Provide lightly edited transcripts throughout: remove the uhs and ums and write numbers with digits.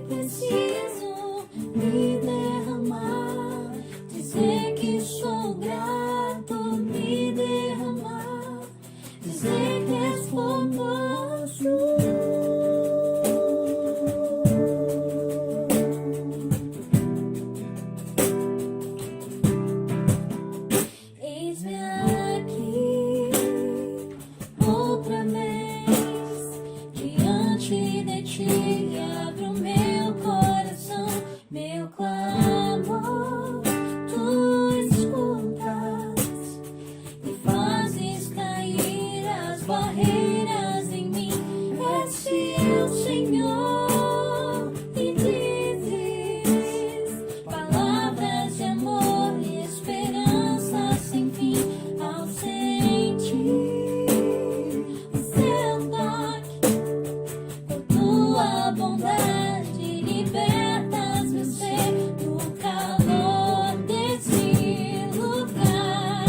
preciso me derramar, dizer que sou grato, me derramar, dizer que és formoso. Eis-me aqui outra vez diante de ti, abro meu coração, meu clamor, tu escutas e fazes cair as barreiras em mim. És fiel, Senhor, e dizes palavras de amor e esperança sem fim. Ao sentir o seu toque, por tua bondade libertas meu ser do calor desse lugar.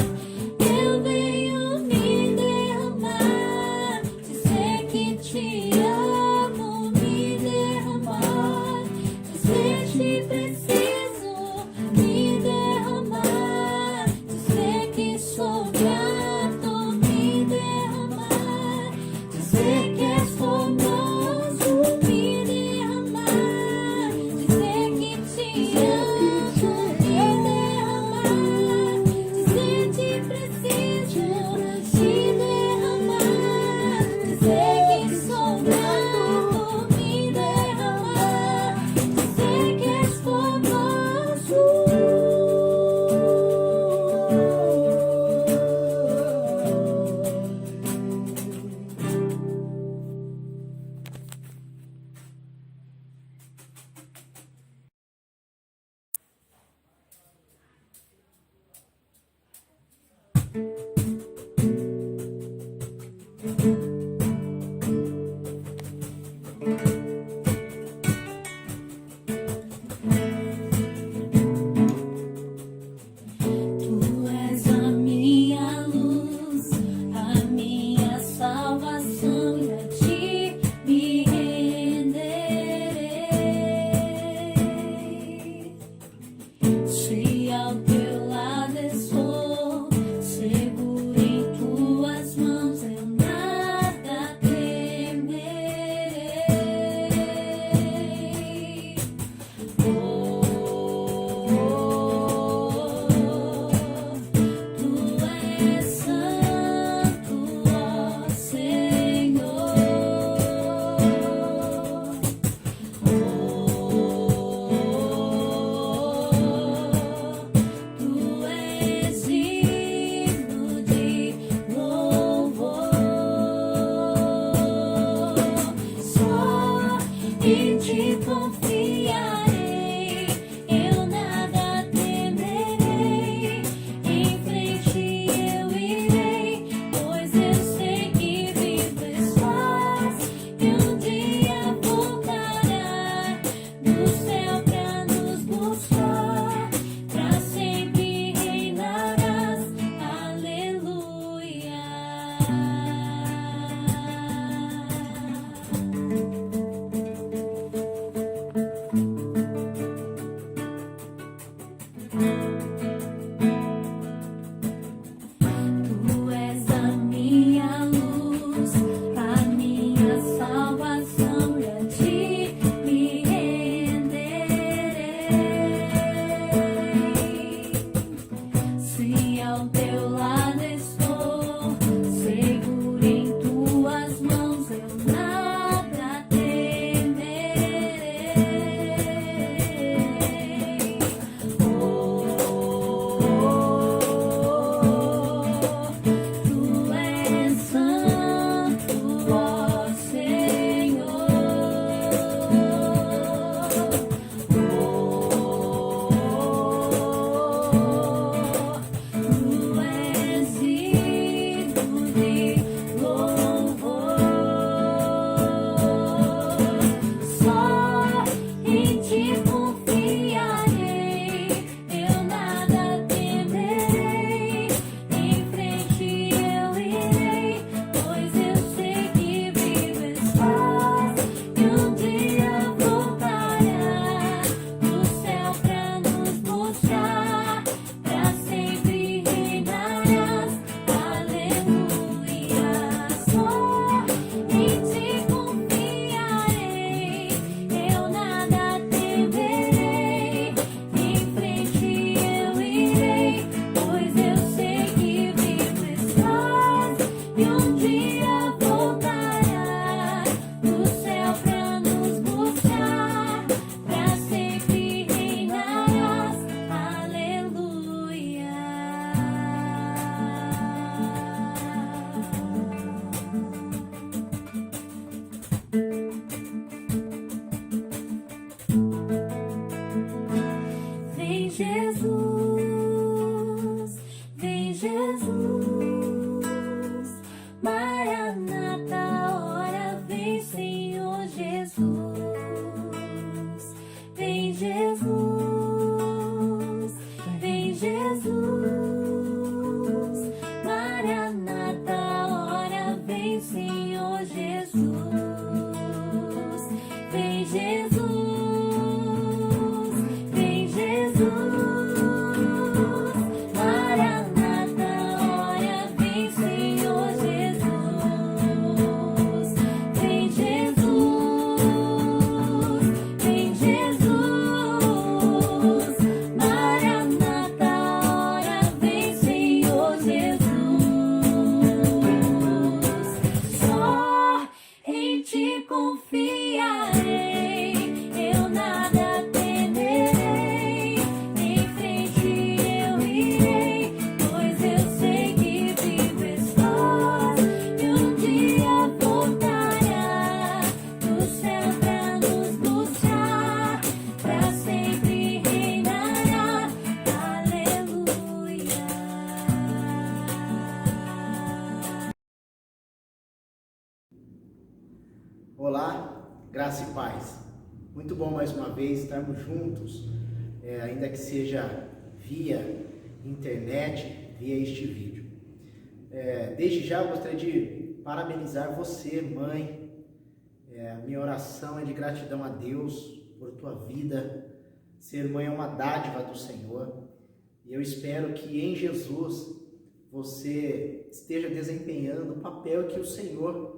Eu venho me derramar, dizer que te amo, me derramar, dizer que preciso me derramar, dizer que sou grato, me derramar, dizer que és formoso, me derramar, dizer que te amo, me derramar, dizer que preciso me derramar, dizer que sou grato, me derramar, dizer que és Tu és a minha luz, a minha salvação, e a ti me renderei. Se ao teu lado estou, seguro em tuas mãos, eu nada Jesus, vem Jesus, Maranata, hora vem Senhor Jesus, vem Jesus, vem Jesus, Maranata, hora vem Senhor Jesus, vem Jesus. Olá, graça e paz. Muito bom mais uma vez estarmos juntos, ainda que seja via internet, via este vídeo. Desde já eu gostaria de parabenizar você, mãe. Minha oração é de gratidão a Deus por tua vida. Ser mãe é uma dádiva do Senhor e eu espero que em Jesus você esteja desempenhando o papel que o Senhor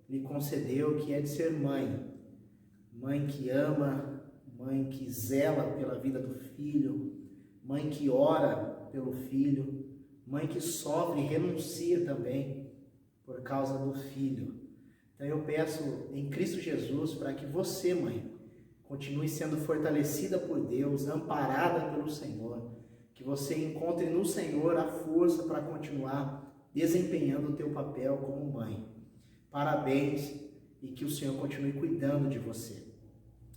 lhe concedeu, que é de ser mãe. Mãe que ama, mãe que zela pela vida do filho, mãe que ora pelo filho, mãe que sofre e renuncia também por causa do filho. Então eu peço em Cristo Jesus para que você, mãe, continue sendo fortalecida por Deus, amparada pelo Senhor, que você encontre no Senhor a força para continuar desempenhando o teu papel como mãe. Parabéns e que o Senhor continue cuidando de você.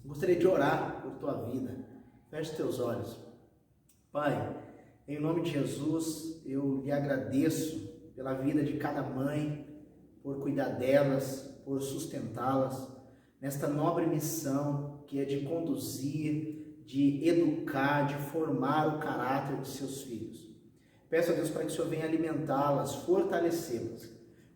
Gostaria de orar por tua vida. Feche teus olhos. Pai, em nome de Jesus, eu lhe agradeço pela vida de cada mãe, por cuidar delas, por sustentá-las, nesta nobre missão que é de conduzir, de educar, de formar o caráter de seus filhos. Peço a Deus para que o Senhor venha alimentá-las, fortalecê-las.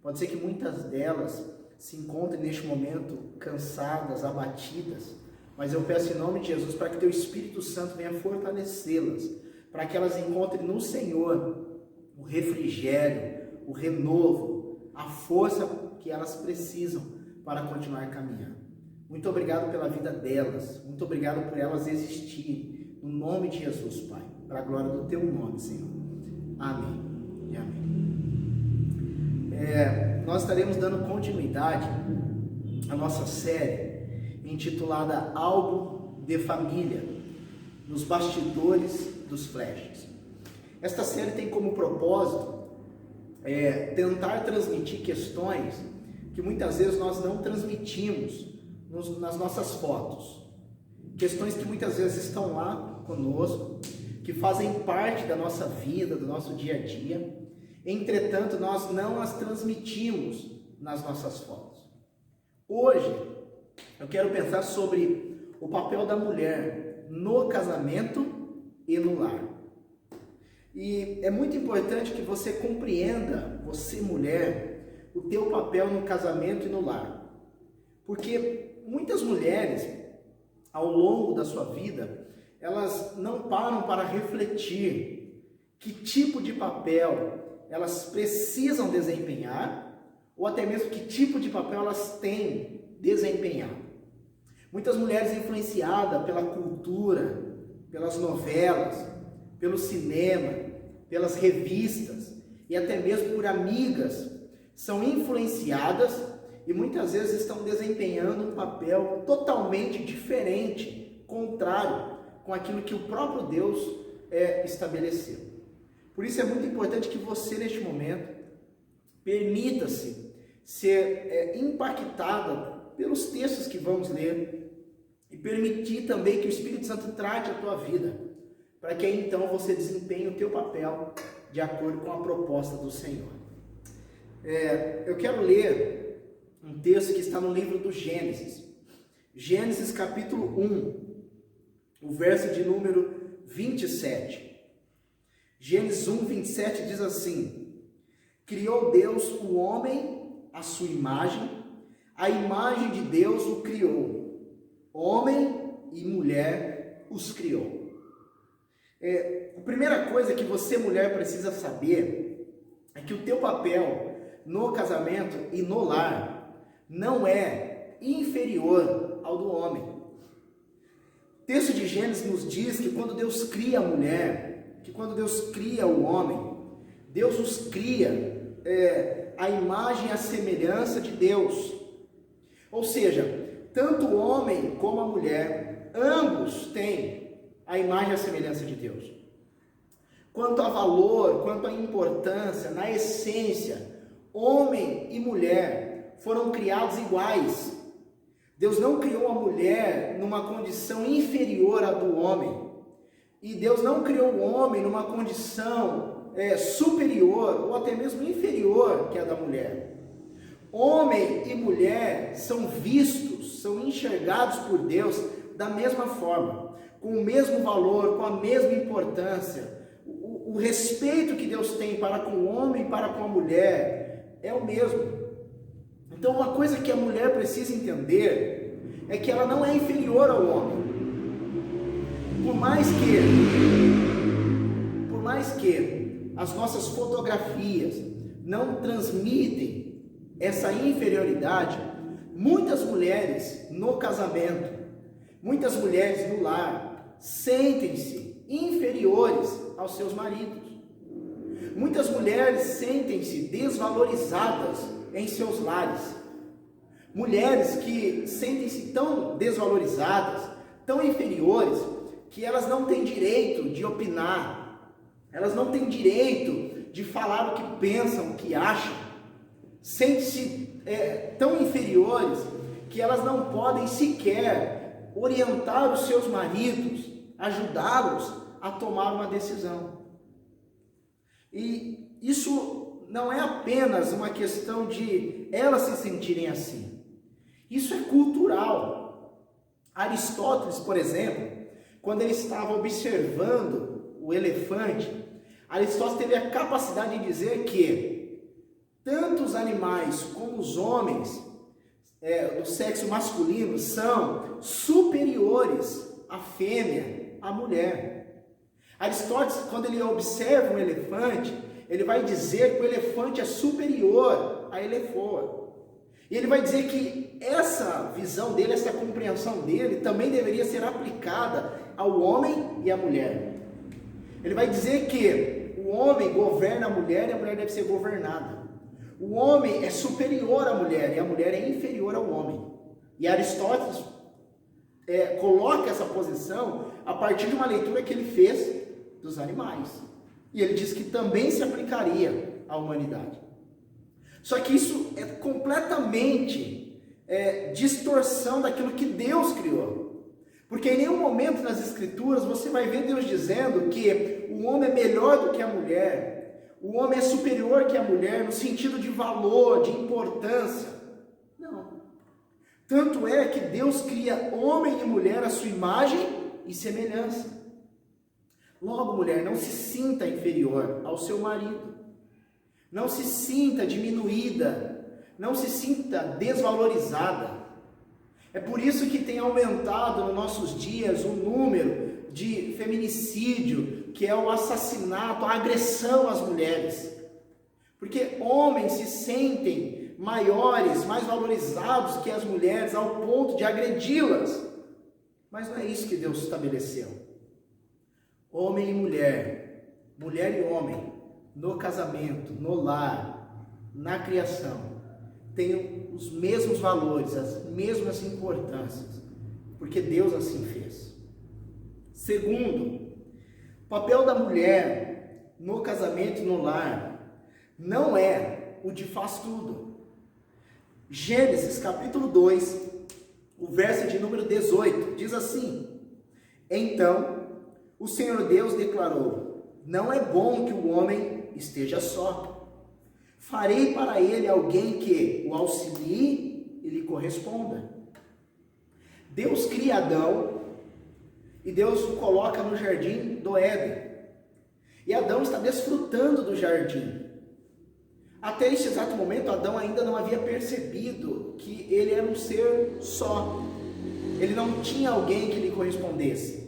Pode ser que muitas delas se encontrem neste momento cansadas, abatidas, mas eu peço em nome de Jesus para que teu Espírito Santo venha fortalecê-las, para que elas encontrem no Senhor o refrigério, o renovo, a força que elas precisam para continuar caminhando. Muito obrigado pela vida delas, muito obrigado por elas existirem, no nome de Jesus, Pai, para a glória do teu nome, Senhor. Amém e amém. Nós estaremos dando continuidade à nossa série intitulada Álbum de Família, nos bastidores dos flashes. Esta série tem como propósito tentar transmitir questões que muitas vezes nós não transmitimos nas nossas fotos. Questões que muitas vezes estão lá conosco, que fazem parte da nossa vida, do nosso dia a dia. Entretanto, nós não as transmitimos nas nossas fotos. Hoje, eu quero pensar sobre o papel da mulher no casamento e no lar. E é muito importante que você compreenda, você mulher, o teu papel no casamento e no lar. Porque muitas mulheres, ao longo da sua vida, elas não param para refletir que tipo de papel elas precisam desempenhar, ou até mesmo que tipo de papel elas têm desempenhado. Muitas mulheres influenciadas pela cultura, pelas novelas, pelo cinema, pelas revistas e até mesmo por amigas, são influenciadas e muitas vezes estão desempenhando um papel totalmente diferente, contrário com aquilo que o próprio Deus estabeleceu. Por isso é muito importante que você, neste momento, permita-se ser impactada pelos textos que vamos ler e permitir também que o Espírito Santo trate a tua vida, para que aí então você desempenhe o teu papel de acordo com a proposta do Senhor. Eu quero ler um texto que está no livro do Gênesis. Gênesis capítulo 1, o verso de número 27. Gênesis 1, 27 diz assim: criou Deus o homem à sua imagem, a imagem de Deus o criou, homem e mulher os criou. A primeira coisa que você, mulher, precisa saber é que o teu papel no casamento e no lar não é inferior ao do homem. O texto de Gênesis nos diz que quando Deus cria a mulher, que quando Deus cria o homem, Deus os cria a imagem e a semelhança de Deus. Ou seja, tanto o homem como a mulher, ambos têm a imagem e a semelhança de Deus. Quanto a valor, quanto a importância, na essência, homem e mulher foram criados iguais. Deus não criou a mulher numa condição inferior à do homem. E Deus não criou o homem numa condição superior ou até mesmo inferior que a da mulher. Homem e mulher são vistos, são enxergados por Deus da mesma forma, com o mesmo valor, com a mesma importância. O respeito que Deus tem para com o homem e para com a mulher é o mesmo. Então, uma coisa que a mulher precisa entender é que ela não é inferior ao homem. Por mais que as nossas fotografias não transmitem essa inferioridade, muitas mulheres no casamento, muitas mulheres no lar, sentem-se inferiores aos seus maridos. Muitas mulheres sentem-se desvalorizadas em seus lares. Mulheres que sentem-se tão desvalorizadas, tão inferiores, que elas não têm direito de opinar, elas não têm direito de falar o que pensam, o que acham. Sentem-se tão inferiores que elas não podem sequer orientar os seus maridos, ajudá-los a tomar uma decisão. E isso não é apenas uma questão de elas se sentirem assim. Isso é cultural. Aristóteles, por exemplo, quando ele estava observando o elefante, Aristóteles teve a capacidade de dizer que tanto os animais como os homens do sexo masculino são superiores à fêmea, à mulher. Aristóteles, quando ele observa um elefante, ele vai dizer que o elefante é superior à elefoa. E ele vai dizer que essa visão dele, essa compreensão dele, também deveria ser aplicada ao homem e à mulher. Ele vai dizer que o homem governa a mulher e a mulher deve ser governada. O homem é superior à mulher e a mulher é inferior ao homem. E Aristóteles coloca essa posição a partir de uma leitura que ele fez dos animais. E ele diz que também se aplicaria à humanidade. Só que isso é completamente distorção daquilo que Deus criou. Porque em nenhum momento nas Escrituras você vai ver Deus dizendo que o homem é melhor do que a mulher, o homem é superior que a mulher no sentido de valor, de importância. Não. Tanto é que Deus cria homem e mulher à sua imagem e semelhança. Logo, mulher, não se sinta inferior ao seu marido. Não se sinta diminuída. Não se sinta desvalorizada. É por isso que tem aumentado nos nossos dias o número de feminicídio, que é o assassinato, a agressão às mulheres. Porque homens se sentem maiores, mais valorizados que as mulheres, ao ponto de agredi-las. Mas não é isso que Deus estabeleceu. Homem e mulher, mulher e homem, no casamento, no lar, na criação, têm os mesmos valores, as mesmas importâncias, porque Deus assim fez. Segundo, o papel da mulher no casamento e no lar não é o de faz tudo. Gênesis capítulo 2, o verso de número 18, diz assim: então o Senhor Deus declarou: não é bom que o homem esteja só. Farei para ele alguém que o auxilie e lhe corresponda. Deus cria Adão e Deus o coloca no jardim do Éden. E Adão está desfrutando do jardim. Até este exato momento, Adão ainda não havia percebido que ele era um ser só. Ele não tinha alguém que lhe correspondesse.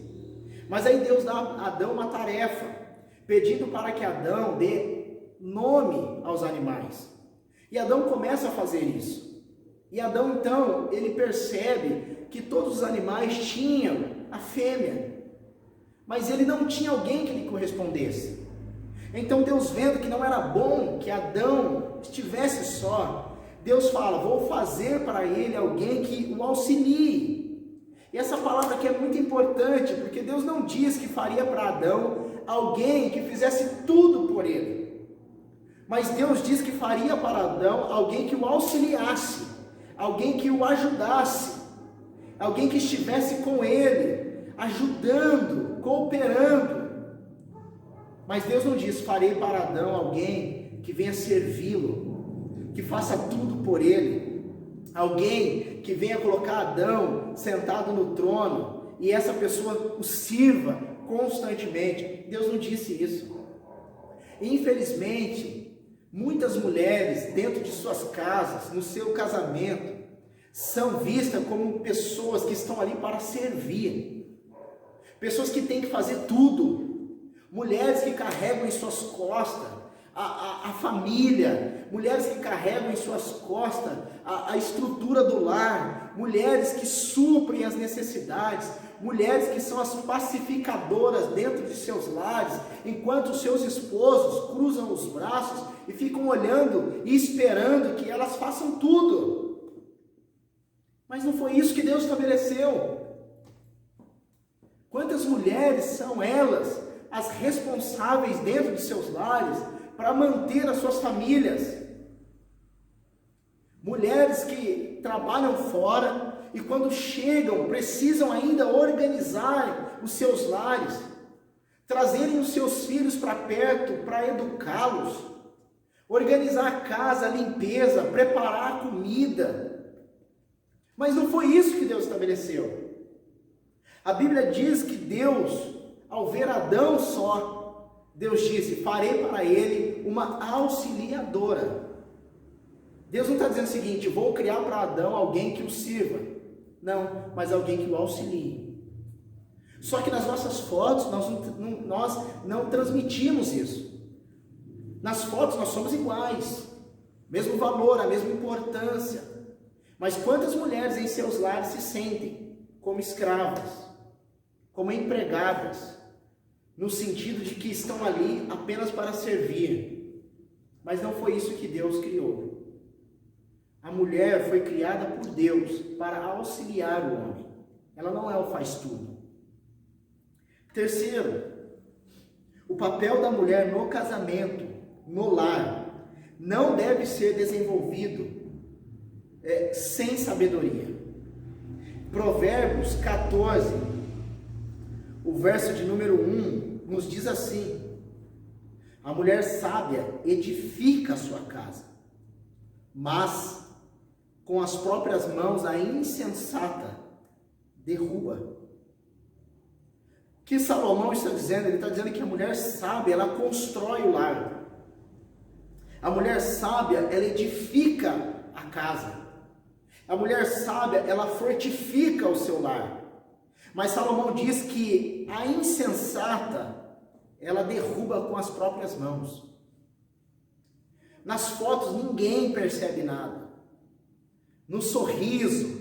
Mas aí Deus dá a Adão uma tarefa, pedindo para que Adão dê nome aos animais. E Adão começa a fazer isso. E Adão, então, ele percebe que todos os animais tinham a fêmea, mas ele não tinha alguém que lhe correspondesse. Então Deus, vendo que não era bom que Adão estivesse só, Deus fala: vou fazer para ele alguém que o auxilie. E essa palavra aqui é muito importante, porque Deus não diz que faria para Adão alguém que fizesse tudo por ele, mas Deus diz que faria para Adão alguém que o auxiliasse, alguém que o ajudasse, alguém que estivesse com ele, ajudando, cooperando. Mas Deus não diz: farei para Adão alguém que venha servi-lo, que faça tudo por ele, alguém que venha colocar Adão sentado no trono e essa pessoa o sirva constantemente. Deus não disse isso. Infelizmente, muitas mulheres dentro de suas casas, no seu casamento, são vistas como pessoas que estão ali para servir, pessoas que têm que fazer tudo. Mulheres que carregam em suas costas a família, mulheres que carregam em suas costas a estrutura do lar, mulheres que suprem as necessidades, mulheres que são as pacificadoras dentro de seus lares, enquanto os seus esposos cruzam os braços e ficam olhando e esperando que elas façam tudo. Mas não foi isso que Deus estabeleceu. Quantas mulheres são elas as responsáveis dentro de seus lares para manter as suas famílias? Mulheres que trabalham fora e quando chegam precisam ainda organizar os seus lares, trazerem os seus filhos para perto para educá-los, organizar a casa, a limpeza, preparar a comida. Mas não foi isso que Deus estabeleceu. A Bíblia diz que Deus, ao ver Adão só, Deus disse: farei para ele uma auxiliadora. Deus não está dizendo o seguinte: vou criar para Adão alguém que o sirva. Não, mas alguém que o auxilie. Só que nas nossas fotos nós não transmitimos isso. Nas fotos nós somos iguais, mesmo valor, a mesma importância. Mas quantas mulheres em seus lares se sentem como escravas, como empregadas, no sentido de que estão ali apenas para servir? Mas não foi isso que Deus criou. A mulher foi criada por Deus para auxiliar o homem. Ela não é o faz tudo. Terceiro, o papel da mulher no casamento, no lar, não deve ser desenvolvido sem sabedoria. Provérbios 14, o verso de número 1, nos diz assim: a mulher sábia edifica a sua casa, mas com as próprias mãos a insensata derruba. O que Salomão está dizendo? Ele está dizendo que a mulher sábia, ela constrói o lar. A mulher sábia, ela edifica a casa. A mulher sábia, ela fortifica o seu lar. Mas Salomão diz que a insensata, ela derruba com as próprias mãos. Nas fotos ninguém percebe nada. No sorriso,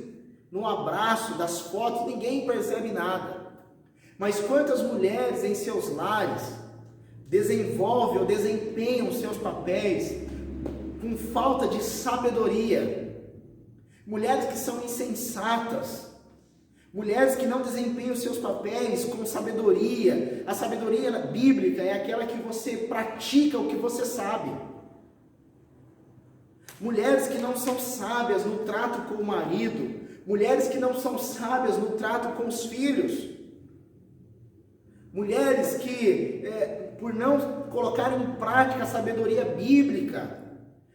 no abraço das fotos, ninguém percebe nada. Mas quantas mulheres em seus lares desenvolvem ou desempenham seus papéis com falta de sabedoria? Mulheres que são insensatas, mulheres que não desempenham seus papéis com sabedoria. A sabedoria bíblica é aquela que você pratica o que você sabe. Mulheres que não são sábias no trato com o marido, mulheres que não são sábias no trato com os filhos, mulheres que, por não colocarem em prática a sabedoria bíblica,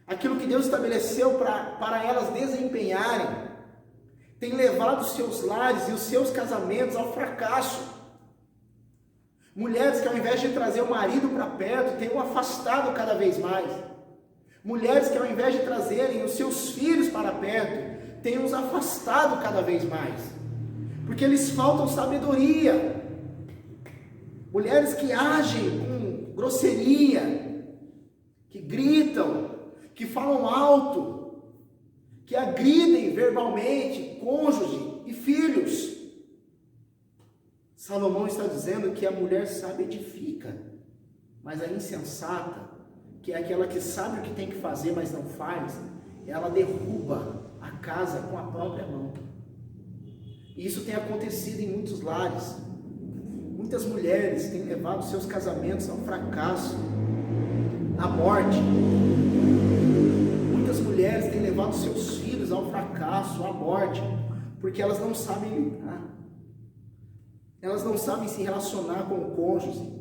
aquilo que Deus estabeleceu para elas desempenharem, têm levado os seus lares e os seus casamentos ao fracasso. Mulheres que, ao invés de trazer o marido para perto, têm o afastado cada vez mais. Mulheres que, ao invés de trazerem os seus filhos para perto, têm os afastado cada vez mais, porque lhes faltam sabedoria. Mulheres que agem com grosseria, que gritam, que falam alto, que agridem verbalmente cônjuge e filhos. Salomão está dizendo que a mulher sábia edifica, mas a insensata, que é aquela que sabe o que tem que fazer, mas não faz, ela derruba a casa com a própria mão. E isso tem acontecido em muitos lares. Muitas mulheres têm levado seus casamentos ao fracasso, à morte. Muitas mulheres têm levado seus filhos ao fracasso, à morte, porque elas não sabem lidar. Elas não sabem se relacionar com o cônjuge.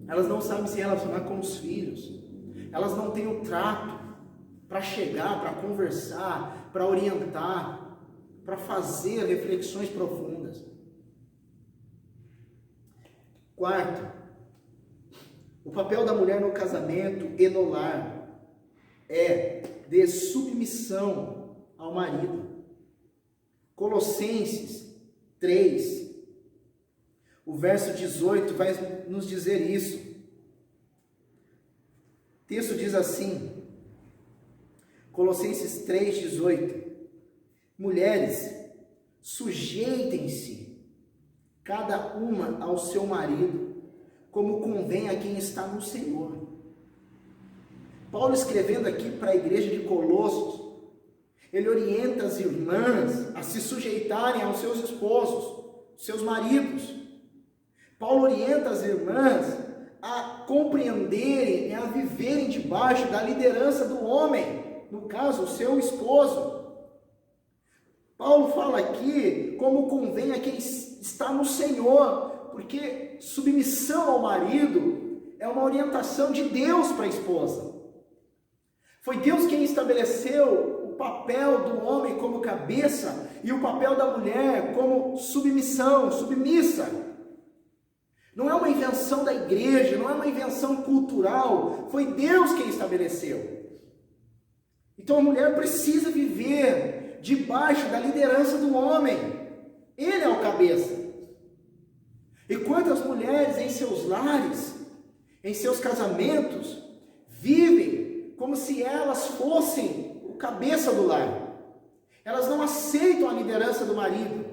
Elas não sabem se relacionar com os filhos. Elas não têm o trato para chegar, para conversar, para orientar, para fazer reflexões profundas. Quarto, o papel da mulher no casamento e no lar é de submissão ao marido. Colossenses 3, o verso 18 vai nos dizer isso. O texto diz assim, Colossenses 3,18: mulheres, sujeitem-se cada uma ao seu marido, como convém a quem está no Senhor. Paulo, escrevendo aqui para a igreja de Colossos, ele orienta as irmãs a se sujeitarem aos seus esposos, seus maridos. Paulo orienta as irmãs a compreenderem e a viverem debaixo da liderança do homem, no caso, o seu esposo. Paulo fala aqui como convém a quem está no Senhor, porque submissão ao marido é uma orientação de Deus para a esposa. Foi Deus quem estabeleceu o papel do homem como cabeça e o papel da mulher como submissa. Não é uma invenção da igreja, não é uma invenção cultural, foi Deus quem estabeleceu. Então a mulher precisa viver debaixo da liderança do homem. Ele é o cabeça. E quantas mulheres em seus lares, em seus casamentos, vivem como se elas fossem o cabeça do lar. Elas não aceitam a liderança do marido.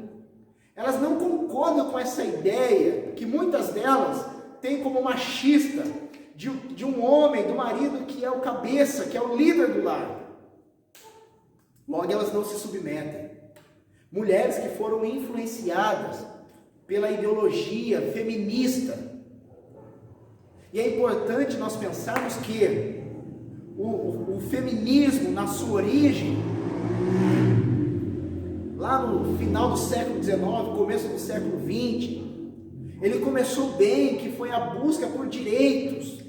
Elas não concordam com essa ideia que muitas delas têm como machista de um homem, do marido que é o cabeça, que é o líder do lar. Logo, elas não se submetem. Mulheres que foram influenciadas pela ideologia feminista. E é importante nós pensarmos que o feminismo, na sua origem, lá no final do século XIX, começo do século XX, ele começou bem, que foi a busca por direitos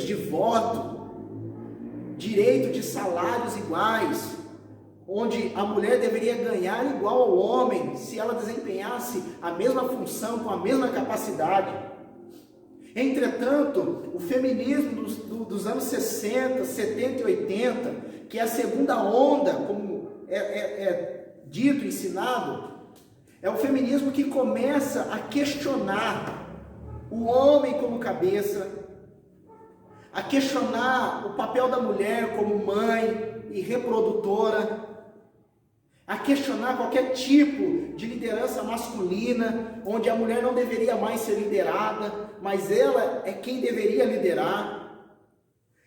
de voto, direito de salários iguais, onde a mulher deveria ganhar igual ao homem, se ela desempenhasse a mesma função, com a mesma capacidade. Entretanto, o feminismo dos anos 60, 70 e 80, que é a segunda onda, como é dito, ensinado, é o feminismo que começa a questionar o homem como cabeça, a questionar o papel da mulher como mãe e reprodutora, a questionar qualquer tipo de liderança masculina, onde a mulher não deveria mais ser liderada, mas ela é quem deveria liderar.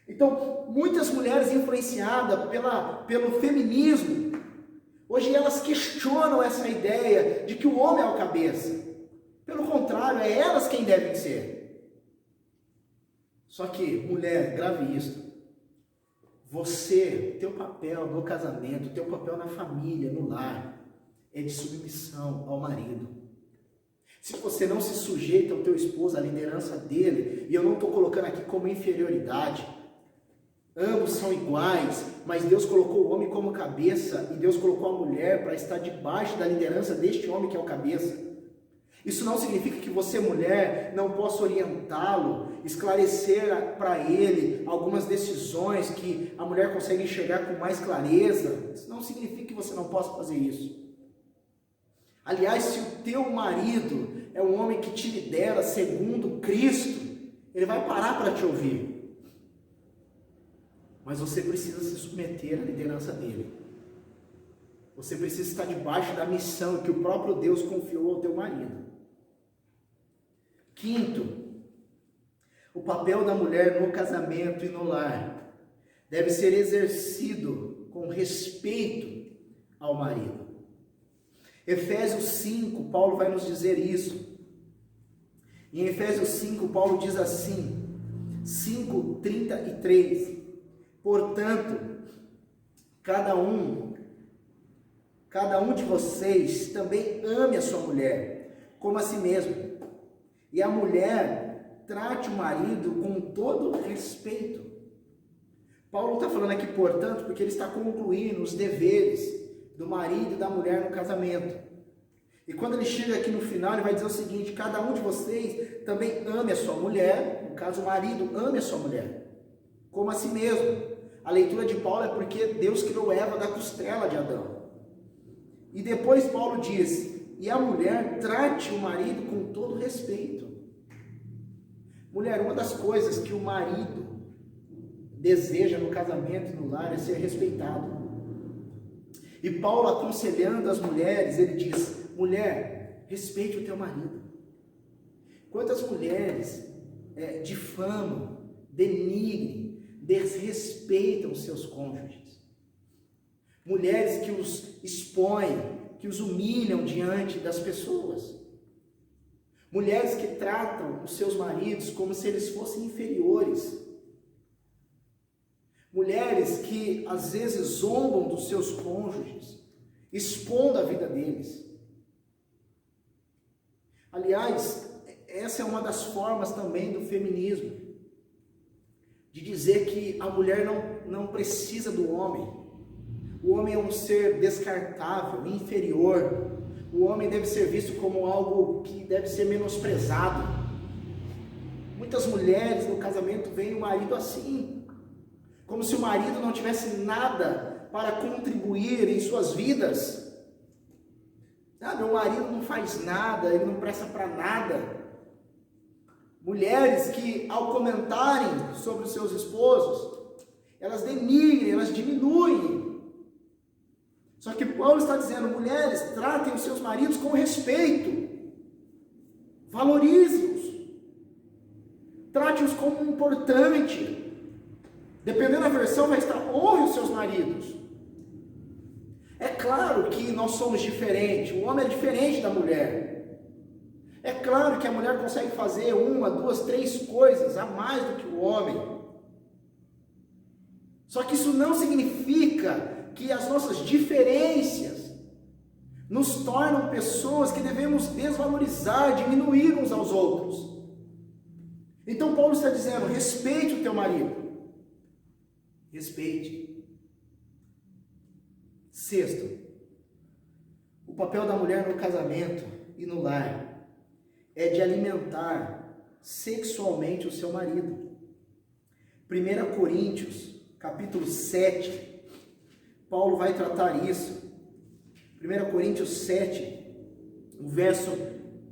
Então, muitas mulheres influenciadas pelo feminismo, hoje elas questionam essa ideia de que o homem é o cabeça. Pelo contrário, é elas quem devem ser. Só que, mulher, grave isso. Você, teu papel no casamento, teu papel na família, no lar, é de submissão ao marido. Se você não se sujeita ao teu esposo, à liderança dele, e eu não estou colocando aqui como inferioridade, ambos são iguais, mas Deus colocou o homem como cabeça e Deus colocou a mulher para estar debaixo da liderança deste homem que é o cabeça. Isso não significa que você, mulher, não possa orientá-lo, esclarecer para ele algumas decisões que a mulher consegue enxergar com mais clareza. Isso não significa que você não possa fazer isso. Aliás, se o teu marido é um homem que te lidera segundo Cristo, ele vai parar para te ouvir. Mas você precisa se submeter à liderança dele. Você precisa estar debaixo da missão que o próprio Deus confiou ao teu marido. Quinto, o papel da mulher no casamento e no lar deve ser exercido com respeito ao marido. Efésios 5, Paulo vai nos dizer isso. Em Efésios 5, Paulo diz assim, 5:33, portanto, cada um de vocês também ame a sua mulher, como a si mesmo. E a mulher trate o marido com todo respeito. Paulo está falando aqui, portanto, porque ele está concluindo os deveres do marido e da mulher no casamento. E quando ele chega aqui no final, ele vai dizer o seguinte, cada um de vocês também ame a sua mulher, no caso o marido ame a sua mulher, como a si mesmo. A leitura de Paulo é porque Deus criou Eva da costela de Adão. E depois Paulo diz, e a mulher trate o marido com todo respeito. Mulher, uma das coisas que o marido deseja no casamento e no lar é ser respeitado. E Paulo, aconselhando as mulheres, ele diz, mulher, respeite o teu marido. Quantas mulheres difamam, denigrem, desrespeitam seus cônjuges. Mulheres que os expõem, que os humilham diante das pessoas. Mulheres que tratam os seus maridos como se eles fossem inferiores. Mulheres que às vezes zombam dos seus cônjuges, expondo a vida deles. Aliás, essa é uma das formas também do feminismo, de dizer que a mulher não precisa do homem. O homem é um ser descartável, inferior. O homem deve ser visto como algo que deve ser menosprezado. Muitas mulheres no casamento veem o marido assim, como se o marido não tivesse nada para contribuir em suas vidas. Sabe, o marido não faz nada, ele não presta para nada. Mulheres que, ao comentarem sobre os seus esposos, elas denigrem, elas diminuem. Só que Paulo está dizendo, mulheres, tratem os seus maridos com respeito, valorize-os, trate-os como importante. Dependendo da versão, vai estar, honre os seus maridos. É claro que nós somos diferentes, o homem é diferente da mulher. É claro que a mulher consegue fazer 1, 2, 3 coisas a mais do que o homem. Só que isso não significa que as nossas diferenças nos tornam pessoas que devemos desvalorizar, diminuir uns aos outros. Então Paulo está dizendo, respeite o teu marido. Respeite. Sexto, o papel da mulher no casamento e no lar é de alimentar sexualmente o seu marido. 1 Coríntios, capítulo 7, Paulo vai tratar isso. 1 Coríntios 7, o verso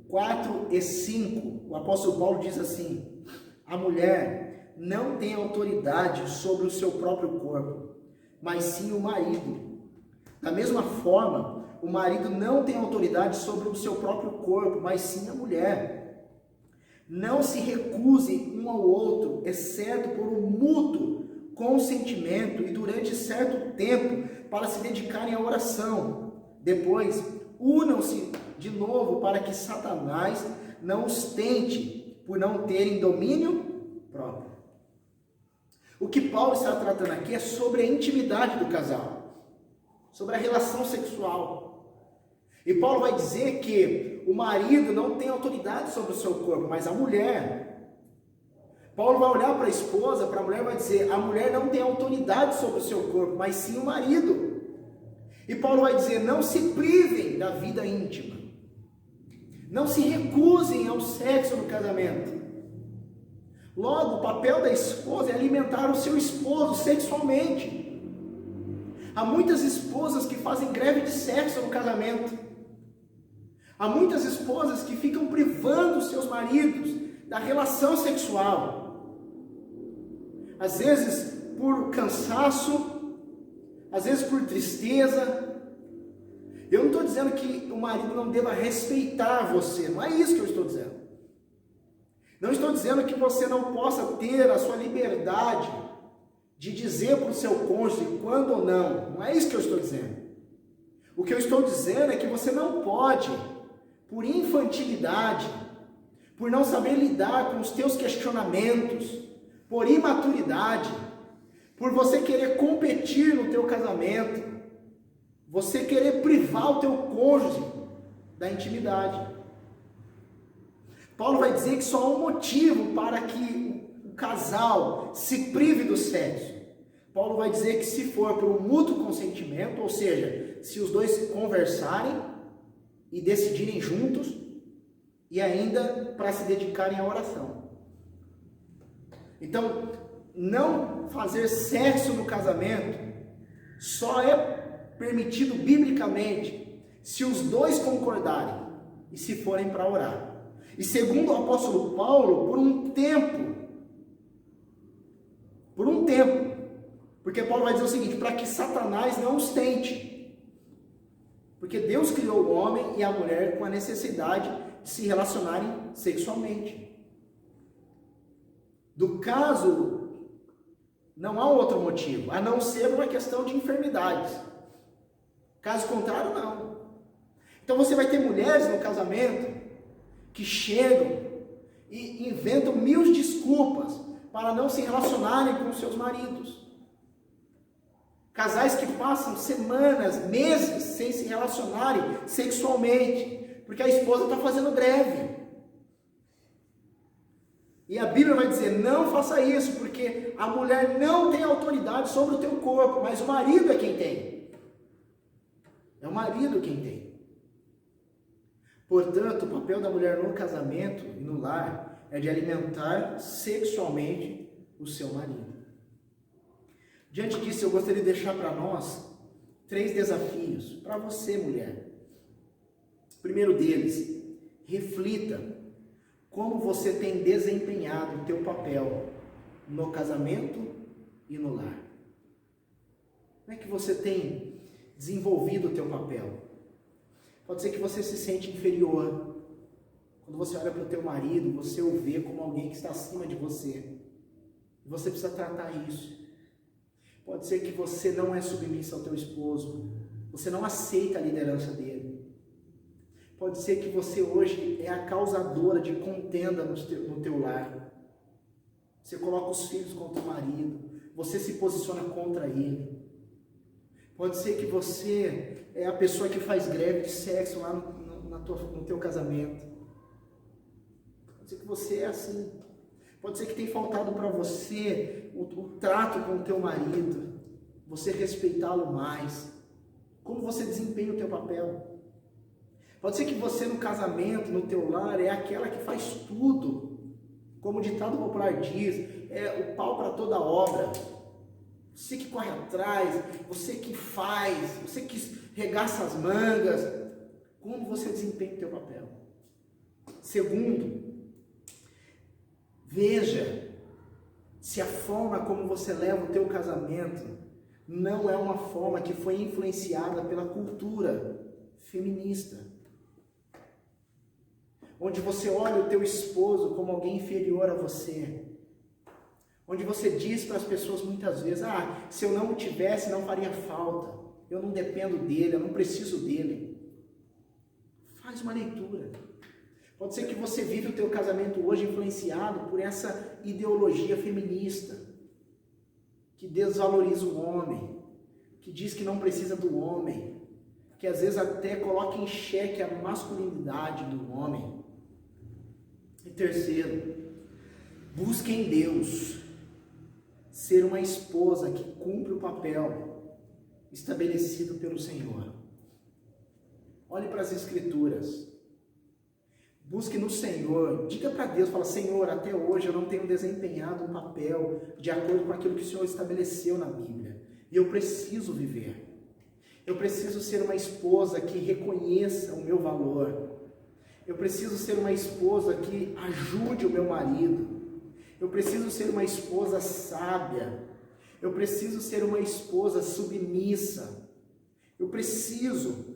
4 e 5, o apóstolo Paulo diz assim, a mulher não tem autoridade sobre o seu próprio corpo, mas sim o marido. Da mesma forma, o marido não tem autoridade sobre o seu próprio corpo, mas sim a mulher. Não se recuse um ao outro, exceto por um mútuo consentimento e durante certo tempo para se dedicarem à oração. Depois, unam-se de novo para que Satanás não os tente por não terem domínio próprio. O que Paulo está tratando aqui é sobre a intimidade do casal, sobre a relação sexual. E Paulo vai dizer que o marido não tem autoridade sobre o seu corpo, mas a mulher. Paulo vai olhar para a esposa, para a mulher, vai dizer, a mulher não tem autoridade sobre o seu corpo, mas sim o marido. E Paulo vai dizer, não se privem da vida íntima. Não se recusem ao sexo no casamento. Logo, o papel da esposa é alimentar o seu esposo sexualmente. Há muitas esposas que fazem greve de sexo no casamento. Há muitas esposas que ficam privando os seus maridos da relação sexual. Às vezes por cansaço, às vezes por tristeza. Eu não estou dizendo que o marido não deva respeitar você, não é isso que eu estou dizendo. Não estou dizendo que você não possa ter a sua liberdade de dizer para o seu cônjuge quando ou não. Não é isso que eu estou dizendo. O que eu estou dizendo é que você não pode, por infantilidade, por não saber lidar com os teus questionamentos, por imaturidade, por você querer competir no teu casamento, você querer privar o teu cônjuge da intimidade. Paulo vai dizer que só há um motivo para que o casal se prive do sexo. Paulo vai dizer que se for por um mútuo consentimento, ou seja, se os dois conversarem e decidirem juntos, e ainda para se dedicarem à oração. Então, não fazer sexo no casamento só é permitido biblicamente se os dois concordarem e se forem para orar. E segundo o apóstolo Paulo, por um tempo, porque Paulo vai dizer o seguinte, para que Satanás não os tente, porque Deus criou o homem e a mulher com a necessidade de se relacionarem sexualmente. Do caso, não há outro motivo, a não ser uma questão de enfermidades. Caso contrário, não. Então você vai ter mulheres no casamento que chegam e inventam mil desculpas para não se relacionarem com seus maridos. Casais que passam semanas, meses sem se relacionarem sexualmente, porque a esposa está fazendo greve. E a Bíblia vai dizer, não faça isso, porque a mulher não tem autoridade sobre o teu corpo, mas o marido é quem tem. É o marido quem tem. Portanto, o papel da mulher no casamento e no lar é de alimentar sexualmente o seu marido. Diante disso, eu gostaria de deixar para nós 3 desafios para você, mulher. O primeiro deles, reflita como você tem desempenhado o teu papel no casamento e no lar. Como é que você tem desenvolvido o teu papel? Pode ser que você se sente inferior. Quando você olha para o teu marido, você o vê como alguém que está acima de você. Você precisa tratar isso. Pode ser que você não é submissa ao teu esposo. Você não aceita a liderança dele. Pode ser que você hoje é a causadora de contenda no teu lar. Você coloca os filhos contra o marido. Você se posiciona contra ele. Pode ser que você é a pessoa que faz greve de sexo lá no teu casamento. Pode ser que você é assim. Pode ser que tenha faltado para você o trato com o teu marido. Você respeitá-lo mais. Como você desempenha o teu papel. Pode ser que você no casamento, no teu lar, é aquela que faz tudo. Como o ditado popular diz, é o pau para toda obra. Você que corre atrás, você que faz, você que regaça as mangas. Como você desempenha o teu papel? Segundo, veja se a forma como você leva o teu casamento não é uma forma que foi influenciada pela cultura feminista. Onde você olha o teu esposo como alguém inferior a você. Onde você diz para as pessoas muitas vezes, se eu não o tivesse, não faria falta. Eu não dependo dele, eu não preciso dele. Faz uma leitura. Pode ser que você vive o teu casamento hoje influenciado por essa ideologia feminista, que desvaloriza o homem, que diz que não precisa do homem. que às vezes até coloca em xeque a masculinidade do homem. E terceiro, busque em Deus ser uma esposa que cumpre o papel estabelecido pelo Senhor. Olhe para as Escrituras. Busque no Senhor. Diga para Deus, fala: Senhor, até hoje eu não tenho desempenhado um papel de acordo com aquilo que o Senhor estabeleceu na Bíblia. E eu preciso viver. Eu preciso ser uma esposa que reconheça o meu valor. Eu preciso ser uma esposa que ajude o meu marido. Eu preciso ser uma esposa sábia. Eu preciso ser uma esposa submissa. Eu preciso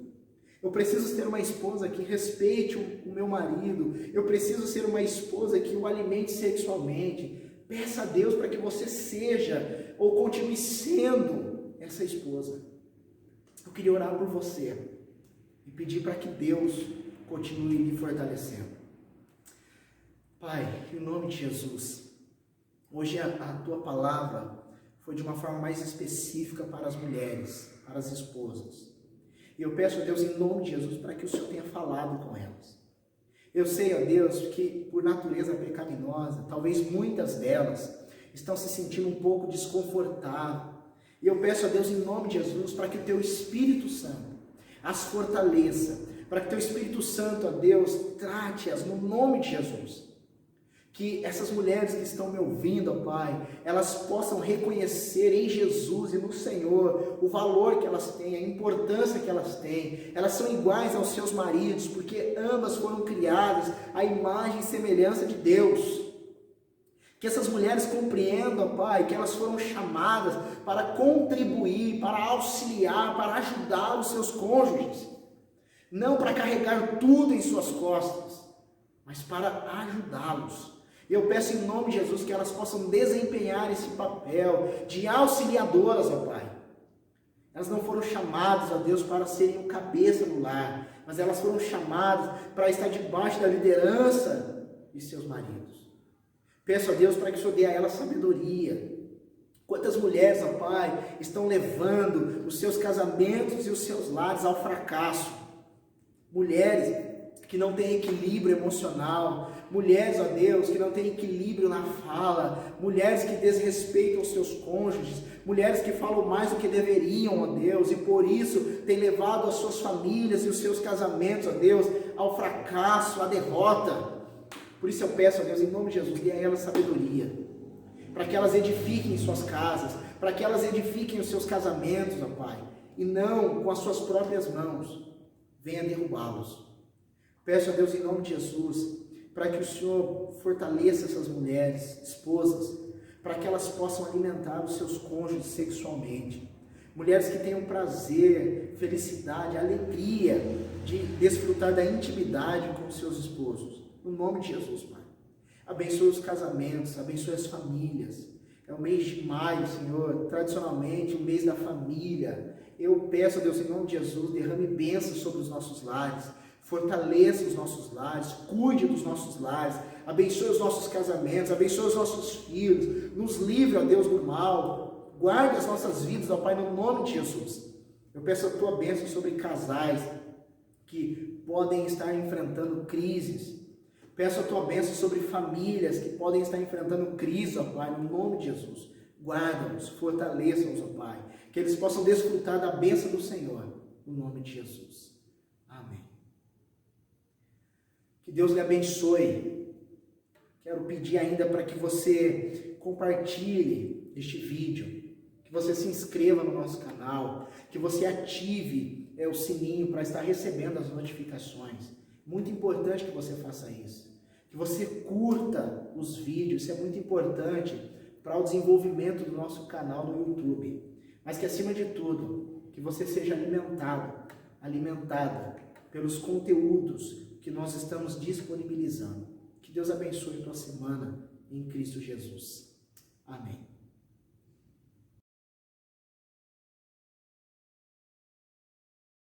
ser uma esposa que respeite o meu marido. Eu preciso ser uma esposa que o alimente sexualmente. Peça a Deus para que você seja ou continue sendo essa esposa. Eu queria orar por você e pedir para que Deus continue lhe fortalecendo. Pai, em nome de Jesus, hoje a tua palavra foi de uma forma mais específica para as mulheres, para as esposas. E eu peço a Deus, em nome de Jesus, para que o Senhor tenha falado com elas. Eu sei, ó Deus, que por natureza pecaminosa, talvez muitas delas estão se sentindo um pouco desconfortáveis. E eu peço a Deus, em nome de Jesus, para que o teu Espírito Santo as fortaleça, para que o teu Espírito Santo, ó Deus, trate-as no nome de Jesus. Que essas mulheres que estão me ouvindo, ó Pai, elas possam reconhecer em Jesus e no Senhor o valor que elas têm, a importância que elas têm. Elas são iguais aos seus maridos, porque ambas foram criadas à imagem e semelhança de Deus. Que essas mulheres compreendam, ó Pai, que elas foram chamadas para contribuir, para auxiliar, para ajudar os seus cônjuges. Não para carregar tudo em suas costas, mas para ajudá-los. Eu peço em nome de Jesus que elas possam desempenhar esse papel de auxiliadoras, ó Pai. Elas não foram chamadas, ó Deus, para serem o cabeça no lar, mas elas foram chamadas para estar debaixo da liderança de seus maridos. Peço a Deus para que o Senhor dê a elas sabedoria. Quantas mulheres, ó Pai, estão levando os seus casamentos e os seus lares ao fracasso? Mulheres que não têm equilíbrio emocional, mulheres, ó Deus, que não têm equilíbrio na fala, mulheres que desrespeitam os seus cônjuges, mulheres que falam mais do que deveriam, ó Deus, e por isso têm levado as suas famílias e os seus casamentos, ó Deus, ao fracasso, à derrota. Por isso eu peço, ó Deus, em nome de Jesus, dê a elas sabedoria, para que elas edifiquem suas casas, para que elas edifiquem os seus casamentos, ó Pai, e não com as suas próprias mãos venha derrubá-los. Peço a Deus em nome de Jesus, para que o Senhor fortaleça essas mulheres, esposas, para que elas possam alimentar os seus cônjuges sexualmente. Mulheres que tenham prazer, felicidade, alegria de desfrutar da intimidade com os seus esposos. No nome de Jesus, Pai. Abençoe os casamentos, abençoe as famílias. É o mês de maio, Senhor, tradicionalmente o mês da família. Eu peço a Deus em nome de Jesus, derrame bênçãos sobre os nossos lares. Fortaleça os nossos lares, cuide dos nossos lares, abençoe os nossos casamentos, abençoe os nossos filhos, nos livre, ó Deus, do mal, guarde as nossas vidas, ó Pai, no nome de Jesus. Eu peço a tua bênção sobre casais que podem estar enfrentando crises, peço a tua bênção sobre famílias que podem estar enfrentando crises, ó Pai, no nome de Jesus. Guarda-nos, fortaleça-nos, ó Pai, que eles possam desfrutar da bênção do Senhor, no nome de Jesus. Amém. Que Deus lhe abençoe. Quero pedir ainda para que você compartilhe este vídeo, que você se inscreva no nosso canal, que você ative o sininho para estar recebendo as notificações. Muito importante que você faça isso. Que você curta os vídeos, isso é muito importante para o desenvolvimento do nosso canal no YouTube. Mas que acima de tudo, que você seja alimentada pelos conteúdos que nós estamos disponibilizando. Que Deus abençoe a tua semana em Cristo Jesus. Amém.